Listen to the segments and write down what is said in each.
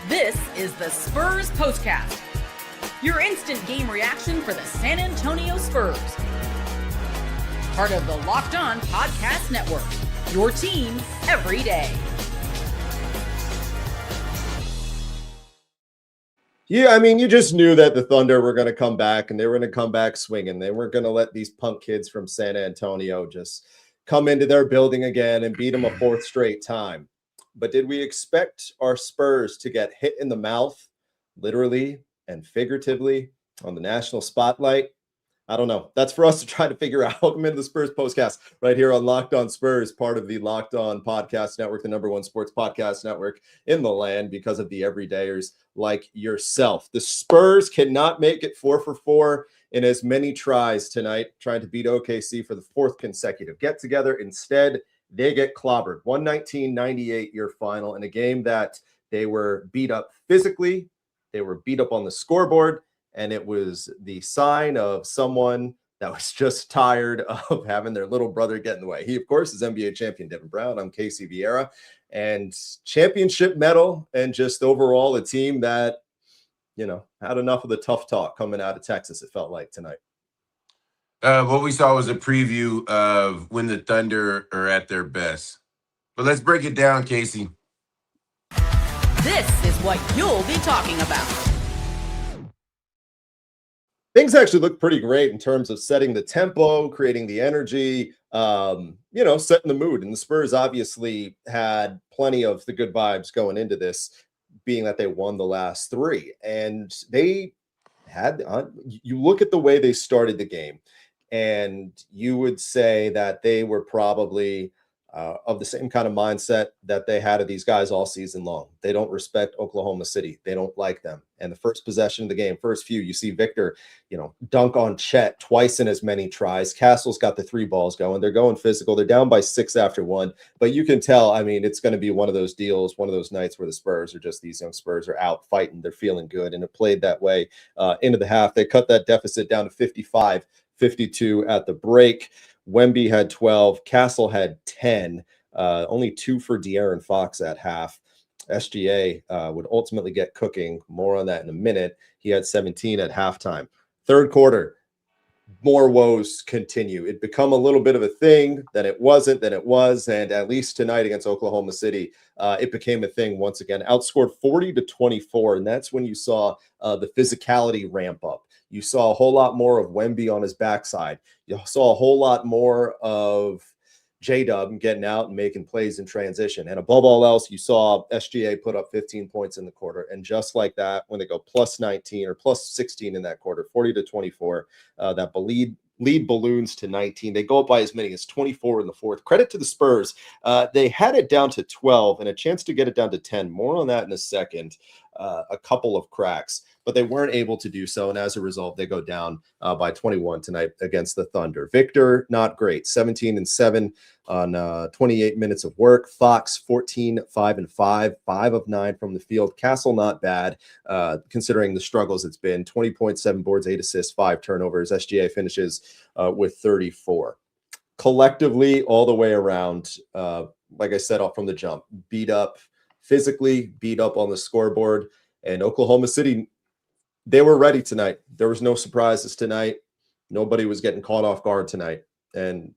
This is the Spurs POSTCAST, your instant game reaction for the San Antonio Spurs. Part of the Locked On Podcast Network, your team every day. Yeah, I mean, you just knew that the Thunder were going to come back, and they were going to come back swinging. They weren't going to let these punk kids from San Antonio just come into their building again and beat them a fourth straight time. But did we expect our Spurs to get hit in the mouth, literally and figuratively, on the national spotlight? I don't know. That's for us to try to figure out. Welcome into the Spurs Postcast right here on Locked On Spurs, part of the Locked On Podcast Network, the #1 sports podcast network in the land because of the everydayers like yourself. The Spurs cannot make it 4 for 4 in as many tries tonight, trying to beat OKC for the fourth consecutive get-together. Instead, they get clobbered. 119-98 your final in a game that they were beat up physically. They were beat up on the scoreboard. And it was the sign of someone that was just tired of having their little brother get in the way. He, of course, is NBA champion Devin Brown. I'm Casey Viera. And championship medal and just overall a team that, had enough of the tough talk coming out of Texas, it felt like tonight. What we saw was a preview of when the Thunder are at their best. But let's break it down, Casey. This is what you'll be talking about. Things actually look pretty great in terms of setting the tempo, creating the energy, setting the mood. And the Spurs obviously had plenty of the good vibes going into this, being that they won the last three. And they had, you look at the way they started the game, and you would say that they were probably of the same kind of mindset that they had of these guys all season long. They don't respect Oklahoma City. They don't like them. And the first possession of the game, first few, you see Victor, dunk on Chet twice in as many tries. Castle's got the 3 balls going. They're going physical. They're down by 6 after 1. But you can tell, it's going to be one of those deals, one of those nights where the Spurs are just, these young Spurs are out fighting. They're feeling good. And it played that way into the half. They cut that deficit down to 55-52 at the break. Wemby had 12. Castle had 10. Only 2 for De'Aaron Fox at half. SGA would ultimately get cooking. More on that in a minute. He had 17 at halftime. Third quarter, more woes continue. It become a little bit of a thing. Then it wasn't. Then it was. And at least tonight against Oklahoma City, it became a thing once again. Outscored 40-24. And that's when you saw the physicality ramp up. You saw a whole lot more of Wemby on his backside. You saw a whole lot more of J-Dub getting out and making plays in transition. And above all else, you saw SGA put up 15 points in the quarter. And just like that, when they go plus 19 or plus 16 in that quarter, 40-24, that lead balloons to 19. They go up by as many as 24 in the fourth. Credit to the Spurs. They had it down to 12 and a chance to get it down to 10. More on that in a second. A couple of cracks, but they weren't able to do so. And as a result, they go down by 21 tonight against the Thunder. Victor, not great. 17-7 on 28 minutes of work. Fox, 14-5-5, 5 of 9 from the field. Castle, not bad, considering the struggles it's been. 20.7 boards, 8 assists, 5 turnovers. SGA finishes with 34. Collectively, all the way around, like I said, off from the jump, beat up physically, beat up on the scoreboard. And Oklahoma City, they were ready tonight. There was no surprises tonight. Nobody was getting caught off guard tonight. And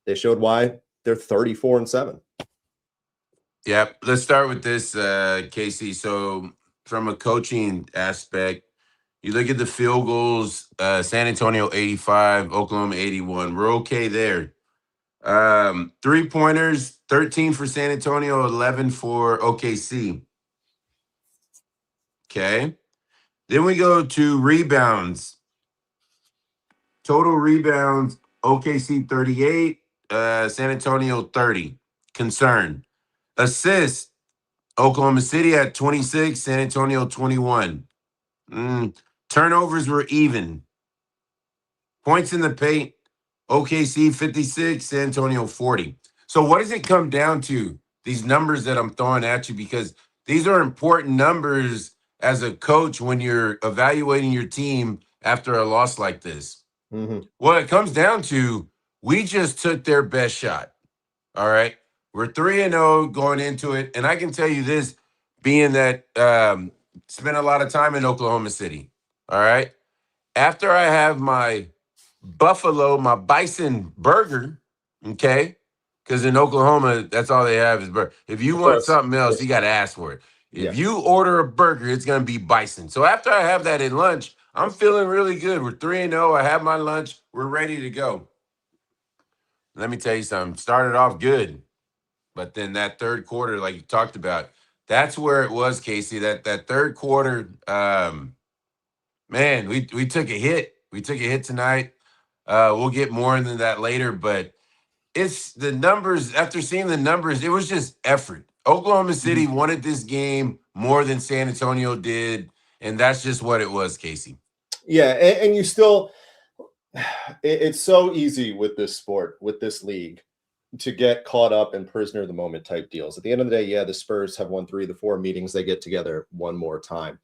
they showed why they're 34-7. Yeah, let's start with this, Casey. So from a coaching aspect, you look at the field goals, San Antonio 85, Oklahoma 81. We're okay there. 3-pointers, 13 for San Antonio, 11 for OKC. Okay. Then we go to rebounds. Total rebounds, OKC 38, San Antonio 30. Concern. Assists, Oklahoma City at 26, San Antonio 21. Turnovers were even. Points in the paint, OKC 56, San Antonio 40. So what does it come down to, these numbers that I'm throwing at you? Because these are important numbers as a coach when you're evaluating your team after a loss like this. Mm-hmm. What it comes down to, we just took their best shot. All right. We're 3-0 going into it. And I can tell you this, being that spent a lot of time in Oklahoma City. All right. After I have my my bison burger, okay? Because in Oklahoma, that's all they have is burger. If you Of want course. something else, you got to ask for it. If Yeah. you order a burger, it's going to be bison. So after I have that at lunch, I'm feeling really good. We're 3-0. I have my lunch. We're ready to go. Let me tell you something. Started off good, but then that third quarter, like you talked about, that's where it was, Casey. That third quarter, man, we took a hit. We took a hit tonight. We'll get more into that later, but it's the numbers. After seeing the numbers, it was just effort. Oklahoma City wanted this game more than San Antonio did, and that's just what it was, Casey. Yeah, and you still, it's so easy with this sport, with this league, to get caught up in prisoner of the moment type deals. At the end of the day, yeah, the Spurs have won 3 of the 4 meetings. They get together one more time.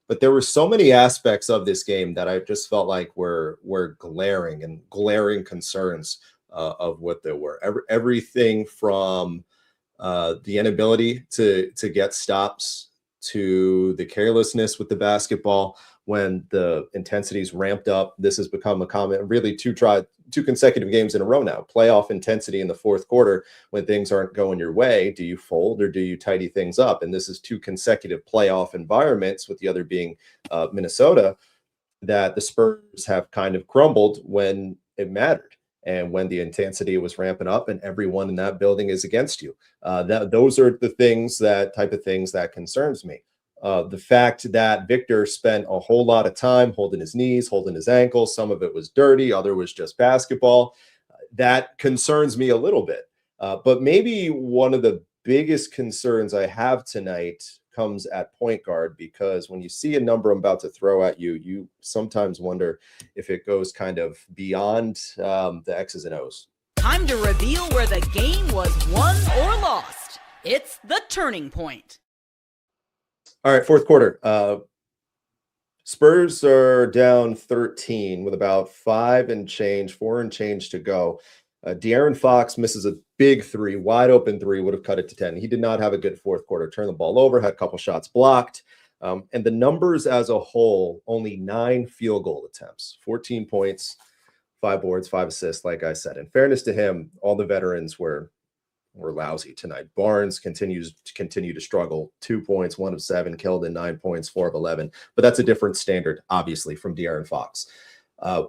But there were so many aspects of this game that I just felt like were glaring concerns of what there were. Everything from the inability to get stops to the carelessness with the basketball when the intensity's ramped up. This has become a common, really two consecutive games in a row now. Playoff intensity in the fourth quarter when things aren't going your way. Do you fold or do you tidy things up? And this is 2 consecutive playoff environments, with the other being Minnesota, that the Spurs have kind of crumbled when it mattered and when the intensity was ramping up and everyone in that building is against you. Those are the type of things that concerns me. The fact that Victor spent a whole lot of time holding his knees, holding his ankles, some of it was dirty, other was just basketball. That concerns me a little bit. But maybe one of the biggest concerns I have tonight comes at point guard, because when you see a number I'm about to throw at you, you sometimes wonder if it goes kind of beyond the X's and O's. Time to reveal where the game was won or lost. It's the turning point. All right, fourth quarter. Spurs are down 13 with about 4 and change to go. De'Aaron Fox misses a big 3, wide open 3, would have cut it to 10. He did not have a good fourth quarter. Turned the ball over, had a couple shots blocked. And the numbers as a whole, only 9 field goal attempts, 14 points, 5 boards, 5 assists, like I said. In fairness to him, all the veterans were lousy tonight. Barnes continues to struggle. 2 points, 1 of 7. Keldon, 9 points, 4 of 11. But that's a different standard, obviously, from De'Aaron Fox.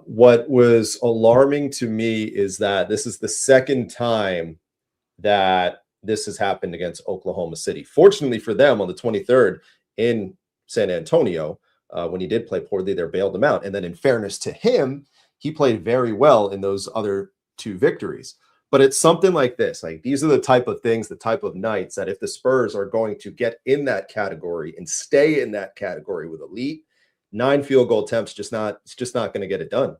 What was alarming to me is that this is the second time that this has happened against Oklahoma City. Fortunately for them, on the 23rd in San Antonio, when he did play poorly, they bailed him out. And then in fairness to him, he played very well in those other 2 victories. But it's something like this. Like, these are the type of things, the type of nights that if the Spurs are going to get in that category and stay in that category with elite, 9 field goal attempts, it's just not going to get it done.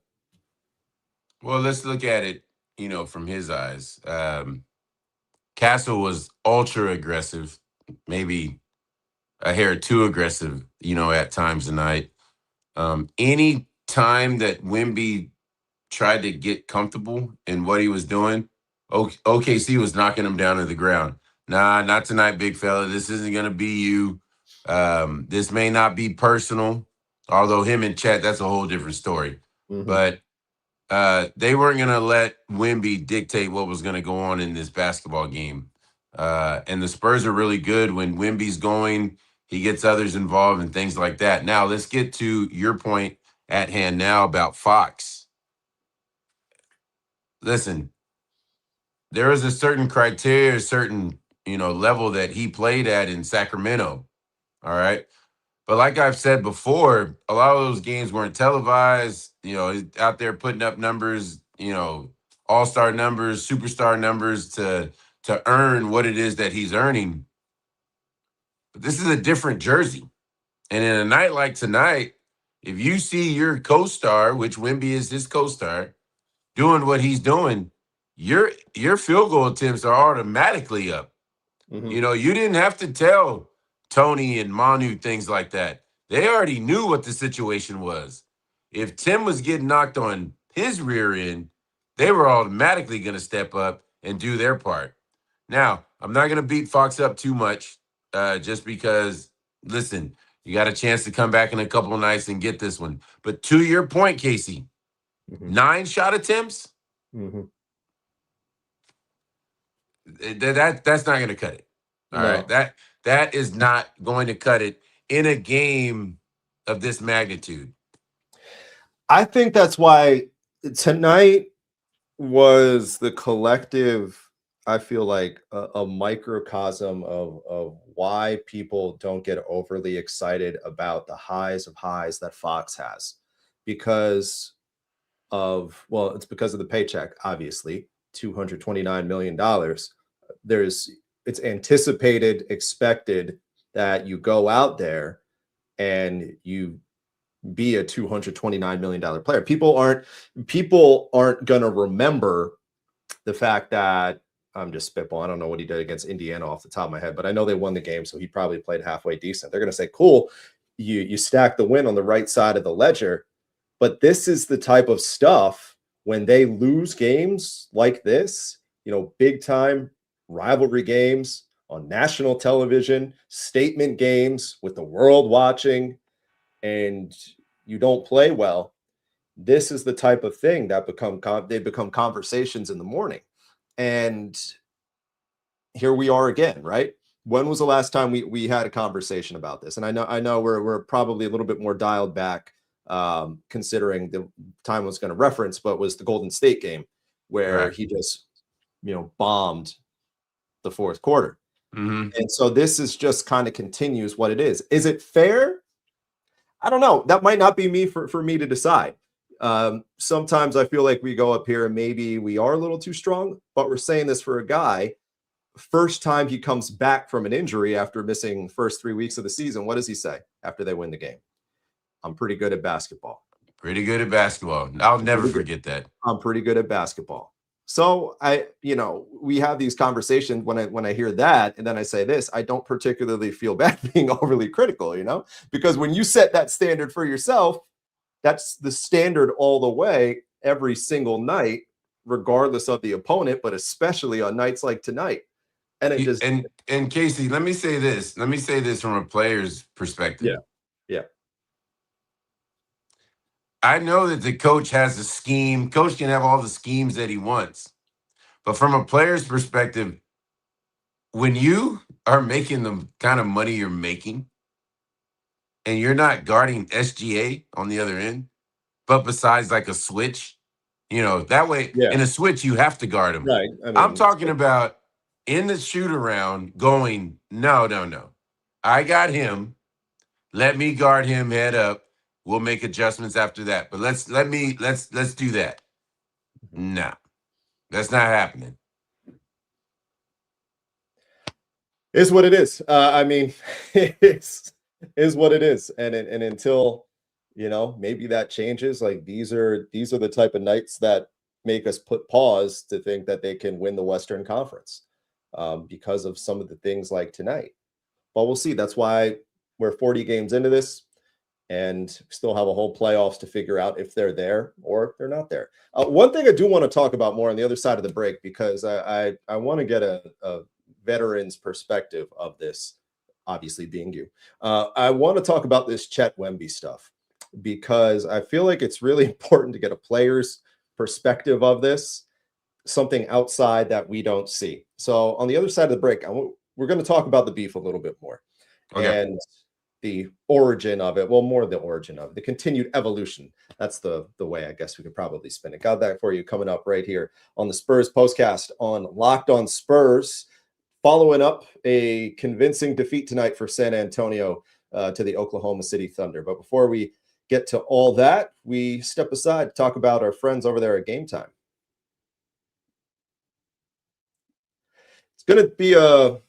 Well, let's look at it, from his eyes. Castle was ultra aggressive, maybe a hair too aggressive, at times tonight. Any time that Wemby tried to get comfortable in what he was doing, OKC was knocking him down to the ground. Nah, not tonight, big fella. This isn't going to be you. This may not be personal, although him and Chet, that's a whole different story. Mm-hmm. But they weren't going to let Wemby dictate what was going to go on in this basketball game. And the Spurs are really good when Wemby's going. He gets others involved and things like that. Now, let's get to your point at hand now about Fox. Listen, there is a certain criteria, a certain, level that he played at in Sacramento. All right. But like I've said before, a lot of those games weren't televised. He's out there putting up numbers, all-star numbers, superstar numbers to earn what it is that he's earning. But this is a different jersey. And in a night like tonight, if you see your co-star, which Wemby is his co-star, doing what he's doing, your field goal attempts are automatically up. Mm-hmm. You didn't have to tell Tony and Manu things like that. They already knew what the situation was. If Tim was getting knocked on his rear end, they were automatically going to step up and do their part. Now, I'm not going to beat Fox up too much. just because, listen, you got a chance to come back in a couple of nights and get this one. But to your point, Casey, 9 shot attempts, that's not going to cut it. All right, that is not going to cut it in a game of this magnitude. I think that's why tonight was the collective, I feel like a microcosm of why people don't get overly excited about the highs of highs that Fox has, because of, well, it's because of the paycheck, obviously, $229 million. It's anticipated, expected that you go out there and you be a $229 million player. People aren't going to remember the fact that, I'm just spitballing, I don't know what he did against Indiana off the top of my head, but I know they won the game, so he probably played halfway decent. They're going to say, cool, you stack the win on the right side of the ledger. But this is the type of stuff when they lose games like this, big time rivalry games on national television, statement games with the world watching, and you don't play well. This is the type of thing that become conversations in the morning. And here we are again, right? When was the last time we had a conversation about this? And I know we're probably a little bit more dialed back, considering the time I was going to reference, but was the Golden State game where he just, bombed the fourth quarter. And so this is just kind of continues what it is. Is it fair? I don't know. That might not be me for me to decide. Sometimes I feel like we go up here and maybe we are a little too strong, but we're saying this for a guy. First time he comes back from an injury after missing first 3 weeks of the season, what does he say after they win the game? I'm pretty good at basketball. Pretty good at basketball. I'll never forget that. I'm pretty good at basketball. So we have these conversations when I hear that, and then I say this, I don't particularly feel bad being overly critical, because when you set that standard for yourself, that's the standard all the way, every single night, regardless of the opponent, but especially on nights like tonight. And it just and Casey, let me say this from a player's perspective. Yeah. I know that the coach has a scheme. Coach can have all the schemes that he wants. But from a player's perspective, when you are making the kind of money you're making and you're not guarding SGA on the other end, but besides like a switch, that way in a switch, you have to guard him. Right. I'm talking about in the shoot around going, no. I got him. Let me guard him head up. We'll make adjustments after that. But let's do that. No, that's not happening. Is what it is. It is what it is. And until, maybe that changes, like these are the type of nights that make us put pause to think that they can win the Western Conference because of some of the things like tonight. But we'll see. That's why we're 40 games into this and still have a whole playoffs to figure out if they're there or if they're not there. One thing I do want to talk about more on the other side of the break, because I want to get a veteran's perspective of this, obviously being you. I want to talk about this Chet Wemby stuff, because I feel like it's really important to get a player's perspective of this, something outside that we don't see. So on the other side of the break, we're going to talk about the beef a little bit more. Okay. And the origin of it, well, more the origin of it, the continued evolution. That's the way I guess we could probably spin it. Got that for you coming up right here on the Spurs Postcast on Locked On Spurs, following up a convincing defeat tonight for San Antonio to the Oklahoma City Thunder. But before we get to all that, we step aside to talk about our friends over there at Game Time. It's going to be a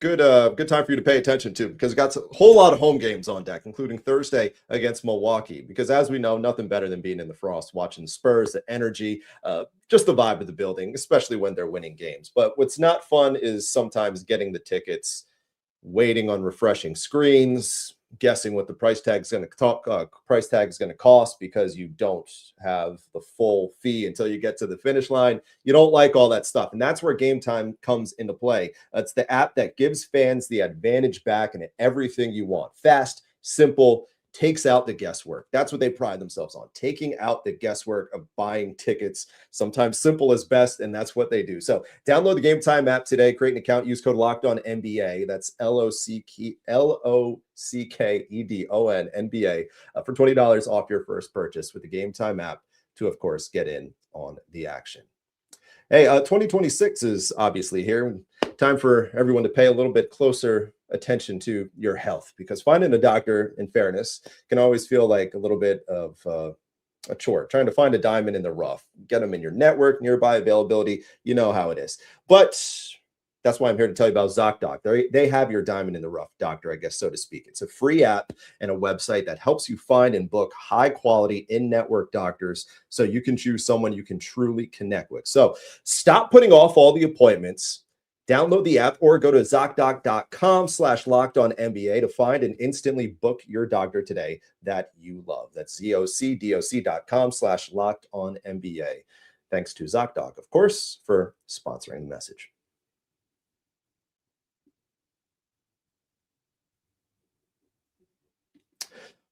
good time for you to pay attention to, because we got a whole lot of home games on deck, including Thursday against Milwaukee. Because as we know, nothing better than being in the frost, watching the Spurs, the energy, just the vibe of the building, especially when they're winning games. But what's not fun is sometimes getting the tickets waiting on refreshing screens, guessing what the price tag is going to cost because you don't have the full fee until you get to the finish line. You don't like all that stuff. And that's where Game Time comes into play. It's the app that gives fans the advantage back in everything you want. Fast, simple, takes out the guesswork. That's what they pride themselves on, taking out the guesswork of buying tickets. Sometimes simple is best, and that's what they do. So download the Game Time app today, create an account, use code LOCKEDONNBA. That's LOCKEDON NBA for $20 off your first purchase with the Game Time app to, of course, get in on the action. Hey, 2026 is obviously here. Time for everyone to pay a little bit closer attention to your health, because finding a doctor, in fairness, can always feel like a little bit of a chore. Trying to find a diamond in the rough, get them in your network, nearby availability. You know how it is. But that's why I'm here to tell you about ZocDoc. They have your diamond in the rough doctor, I guess, so to speak. It's a free app and a website that helps you find and book high quality in-network doctors so you can choose someone you can truly connect with. So stop putting off all the appointments. Download the app or go to ZocDoc.com/LockedOnNBA to find and instantly book your doctor today that you love. That's ZocDoc.com/LockedOnNBA. Thanks to ZocDoc, of course, for sponsoring the message.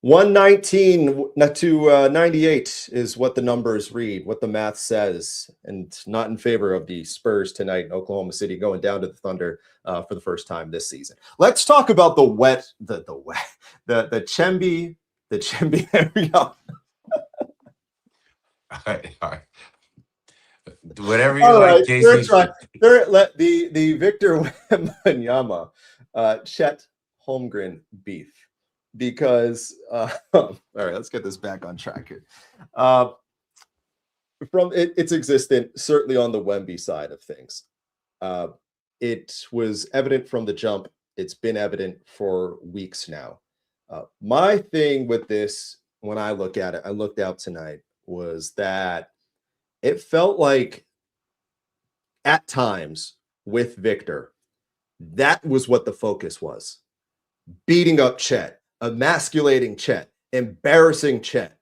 119 to 98 is what the numbers read, what the math says, and not in favor of the Spurs tonight in Oklahoma City, going down to the Thunder for the first time this season. Let's talk about the Chemby. There we go. All right. Whatever you like, Casey. The Victor Wembanyama, Chet Holmgren beef. Because all right, let's get this back on track here. It's existent, certainly on the Wemby side of things. It was evident from the jump. It's been evident for weeks now. My thing with this, when I look at it, I looked out tonight, was that it felt like at times with Victor, that was what the focus was. Beating up Chet, emasculating Chet, embarrassing Chet.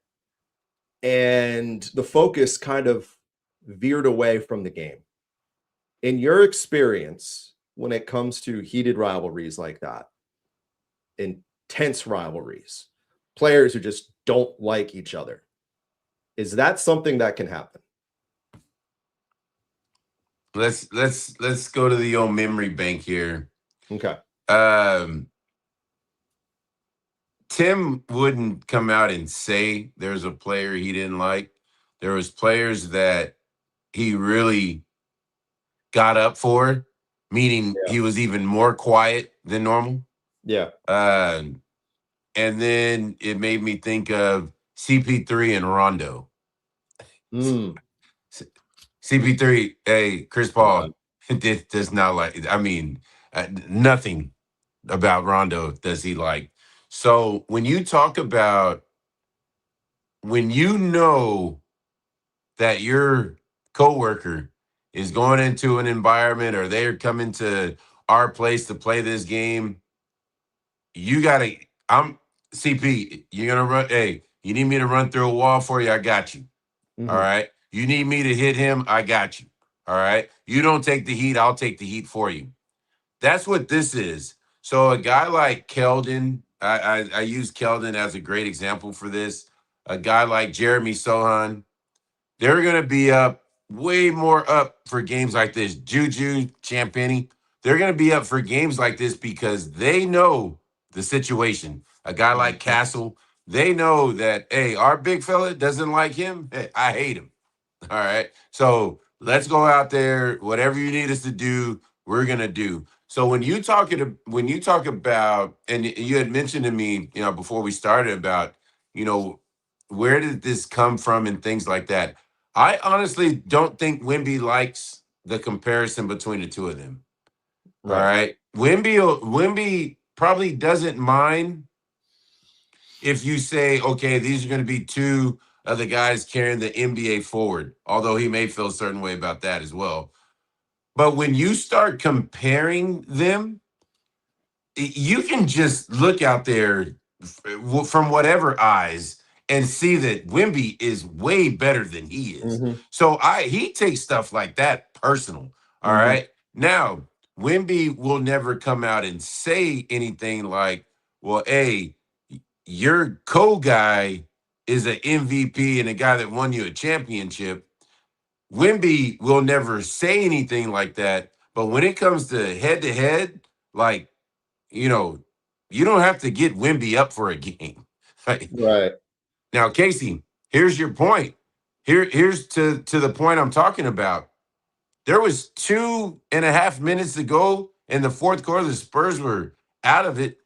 And the focus kind of veered away from the game. In your experience, when it comes to heated rivalries like that, intense rivalries, players who just don't like each other, is that something that can happen? Let's go to the old memory bank here. Okay. Tim wouldn't come out and say there's a player he didn't like. There was players that he really got up for, meaning he was even more quiet than normal. Yeah. And then it made me think of CP3 and Rondo. CP3, hey, Chris Paul does not like, I mean, nothing about Rondo does he like. So when you talk about, when you know that your coworker is going into an environment or they're coming to our place to play this game, you gotta, I'm CP, you're gonna run, hey, you need me to run through a wall for you, I got you. All right. You need me to hit him, I got you. All right. You don't take the heat, I'll take the heat for you. That's what this is. So a guy like Keldon, I use Keldon as a great example for this. A guy like Jeremy Sohan, they're going to be up, way more up for games like this. Juju, Champagny, they're going to be up for games like this because they know the situation. A guy like Castle, they know that, hey, our big fella doesn't like him. Hey, I hate him. All right. So let's go out there. Whatever you need us to do, we're going to do. So when you talk about, and you had mentioned to me, you know, before we started about, you know, where did this come from and things like that. I honestly don't think Wemby likes the comparison between the two of them. Right. All right. Wemby probably doesn't mind if you say, okay, these are going to be two of the guys carrying the NBA forward, although he may feel a certain way about that as well. But when you start comparing them, you can just look out there from whatever eyes and see that Wemby is way better than he is. Mm-hmm. So he takes stuff like that personal. All Mm-hmm. right. Now, Wemby will never come out and say anything like, well, hey, your co-guy is an MVP and a guy that won you a championship. Wemby will never say anything like that. But when it comes to head, like, you know, you don't have to get Wemby up for a game. Right. Right. Now, Casey, here's your point. Here's to the point I'm talking about. There was 2.5 minutes to go in the fourth quarter. The Spurs were out of it.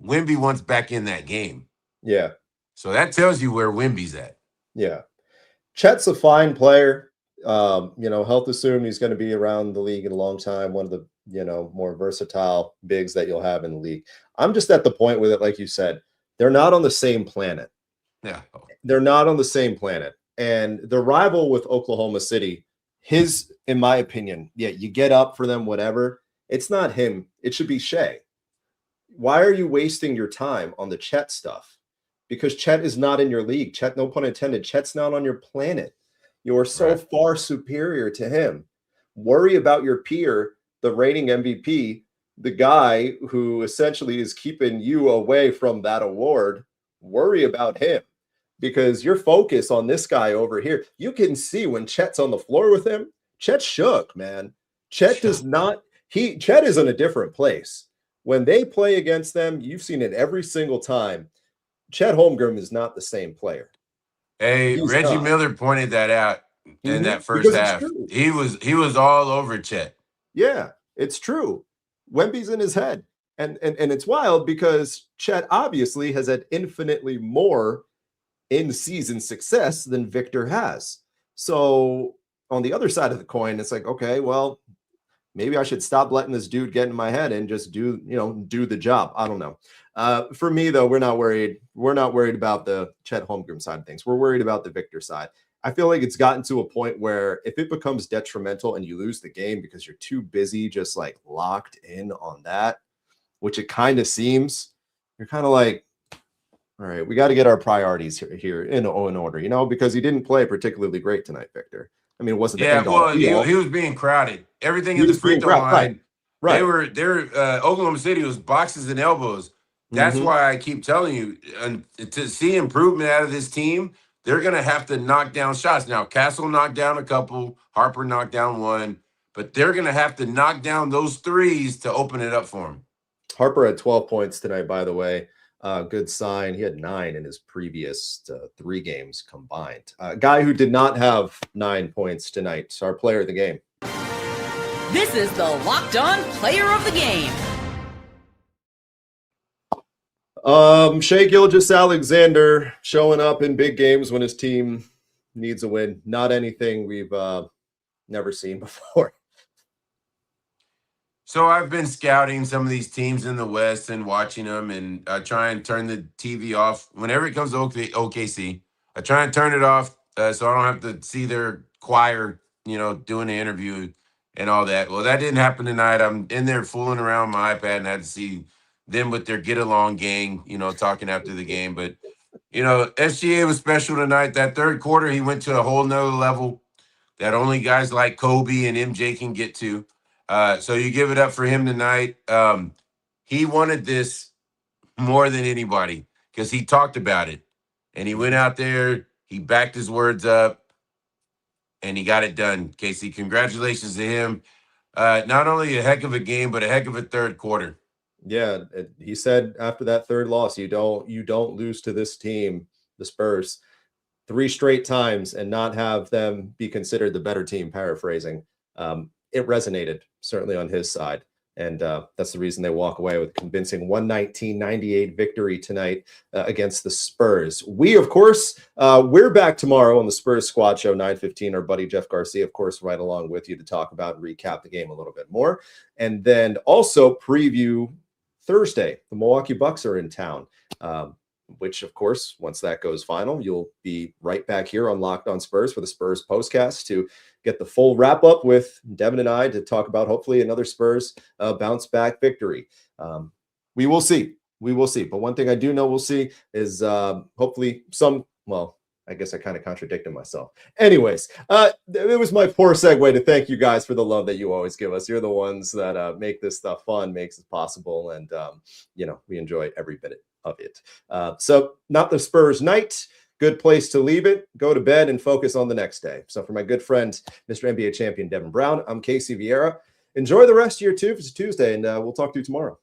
Wemby wants back in that game. Yeah. So that tells you where Wemby's at. Yeah. Chet's a fine player. Health assumed he's going to be around the league in a long time. One of the, more versatile bigs that you'll have in the league. I'm just at the point with it, like you said, they're not on the same planet. Yeah. They're not on the same planet. And the rival with Oklahoma City, in my opinion, you get up for them, whatever. It's not him. It should be Shai. Why are you wasting your time on the Chet stuff? Because Chet is not in your league. Chet, no pun intended, Chet's not on your planet. You're so far superior to him. Worry about your peer, the reigning MVP, the guy who essentially is keeping you away from that award. Worry about him because your focus on this guy over here. You can see when Chet's on the floor with him, Chet shook, man. Chet is in a different place. When they play against them, you've seen it every single time. Chet Holmgren is not the same player. Hey, Reggie Miller pointed that out in that first half. He was all over Chet. Yeah, it's true. Wemby's in his head. And it's wild because Chet obviously has had infinitely more in-season success than Victor has. So on the other side of the coin, it's like, okay, well, maybe I should stop letting this dude get in my head and just do the job. I don't know. For me, though, we're not worried. We're not worried about the Chet Holmgren side of things. We're worried about the Victor side. I feel like it's gotten to a point where if it becomes detrimental and you lose the game because you're too busy just like locked in on that, which it kind of seems, you're kind of like, all right, we got to get our priorities here in order, because he didn't play particularly great tonight, Victor. I mean, it wasn't the end all. He was being crowded. Everything in the free throw line. Right. Oklahoma City was boxes and elbows. That's why I keep telling you, to see improvement out of this team, they're going to have to knock down shots. Now, Castle knocked down a couple. Harper knocked down one. But they're going to have to knock down those threes to open it up for him. Harper had 12 points tonight, by the way. Good sign. He had 9 in his previous 3 games combined. Guy who did not have 9 points tonight. Our player of the game. This is the Locked On Player of the Game. Shai Gilgeous-Alexander showing up in big games when his team needs a win. Not anything we've never seen before. So I've been scouting some of these teams in the West and watching them, and I try and turn the TV off whenever it comes to OKC. I try and turn it off so I don't have to see their choir, doing the interview and all that. Well, that didn't happen tonight. I'm in there fooling around with my iPad and had to see them with their get-along gang, talking after the game. But, SGA was special tonight. That third quarter, he went to a whole nother level that only guys like Kobe and MJ can get to. So you give it up for him tonight. He wanted this more than anybody because he talked about it. And he went out there, he backed his words up, and he got it done. Casey, congratulations to him. Not only a heck of a game, but a heck of a third quarter. Yeah, he said after that third loss, you don't lose to this team, the Spurs, 3 straight times and not have them be considered the better team, paraphrasing. It resonated, certainly on his side. And that's the reason they walk away with a convincing 119-98 victory tonight against the Spurs. We, of course, we're back tomorrow on the Spurs Squad Show, 9:15. Our buddy Jeff Garcia, of course, right along with you to talk about and recap the game a little bit more. And then also preview Thursday. The Milwaukee Bucks are in town, which, of course, once that goes final, you'll be right back here on Locked On Spurs for the Spurs postcast to get the full wrap up with Devin and I to talk about hopefully another Spurs bounce back victory. We will see. We will see. But one thing I do know we'll see is hopefully I guess I kind of contradicted myself. Anyways, it was my poor segue to thank you guys for the love that you always give us. You're the ones that make this stuff fun, makes it possible. And, we enjoy every bit of it. So not the Spurs night. Good place to leave it. Go to bed and focus on the next day. So for my good friend, Mr. NBA champion Devin Brown, I'm Casey Viera. Enjoy the rest of your Tuesday, and we'll talk to you tomorrow.